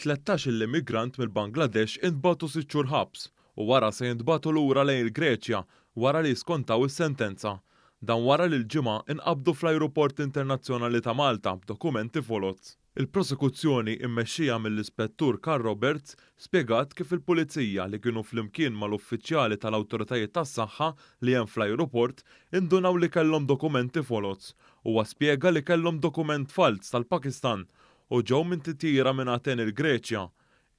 13 immigrant mill-Bangladesh intbagħtu 6 xhur ħabs u wara se jintbagħtu lura lejn il-Greċja wara li jiskontaw is-sentenza. Dan wara li l-ġimgħa inqabdu fl-Ajruport Internazzjonali ta' Malta b'dokumenti folot. Il-prosekuzzjoni mmexxija mill-Ispettur Carl Roberts spjegat kif il-pulizija li kienu flimkien mal-uffiċjali tal-awtoritajiet tas-saħħa li hemm fl-ajruport indunaw li kellhom dokumenti folot. Huwa spjega li kellhom dokument fals tal-Pakistan u ġew minn titjira minn Aten il-Greċja.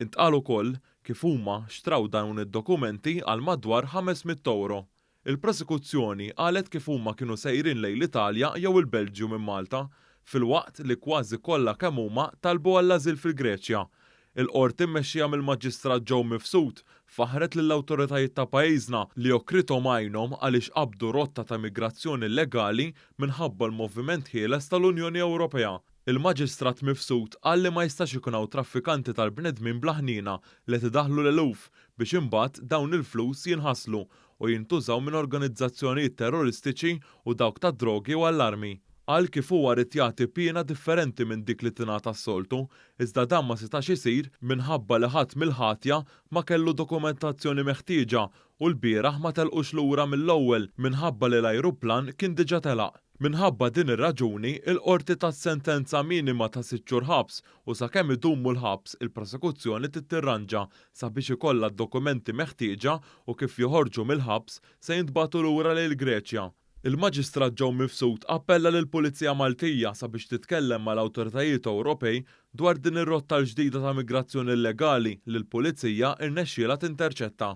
Intqal ukoll kif huma xtraw dawn id-dokumenti għal madwar 500 euro. Il-prosekuzzjoni qalet kif huma kienu sejrin lejn l-Italja jew il-Belġju minn Malta, filwaqt li kważi kollha kemm huma talbu għall-ażil fil-Greċja. Il-qorti mmexxija mill-Maġistrat Joe Mifsud faħret lill-awtoritajiet ta' pajjiżna li okritom għajnhom għaliex qabdu rotta ta' migrazzjoni illegali minħabba l-moviment ħieles tal-Unjoni Ewropea. Il-Maġistrat Mifsud qal li ma jistax ikun hawn traffikanti tal-bnedmin blaħnina li tidaħħlu l-eluf biex imbagħad dawn il-flus jinħaslu u jintużaw minn organizzazzjonijiet terroristiċi u dawk ta' drogi u allarmi. Qal kif huwa rid jagħti piena differenti minn dik li tingħata s-soltu, iżda dan ma setax isir minħabba li ħadd mill-ħatja ma kellu dokumentazzjoni meħtieġa u l-bieraħ ma telqux lura mill-ewwel minħabba li l-ajruplan kien diġà telaq. Minħabba din ir-raġuni, il-qorti tas-sentenza minima ta' 6 xhur ħabs u sakemm idumu l-ħabs il-prosekuzzjoni tittirranġa sabiex ikollha d-dokumenti meħtieġa u kif joħorġu mill-ħabs se jintbagħtu lura lejn il-Greċja. Il-Maġistrat Joe Mifsud appella lill-Pulizija Maltija sabiex titkellem mal-awtoritajiet Ewropej dwar din ir-rotta l-ġdida ta' migrazzjoni illegali li l-Pulizija rnexxielha tinterċetta.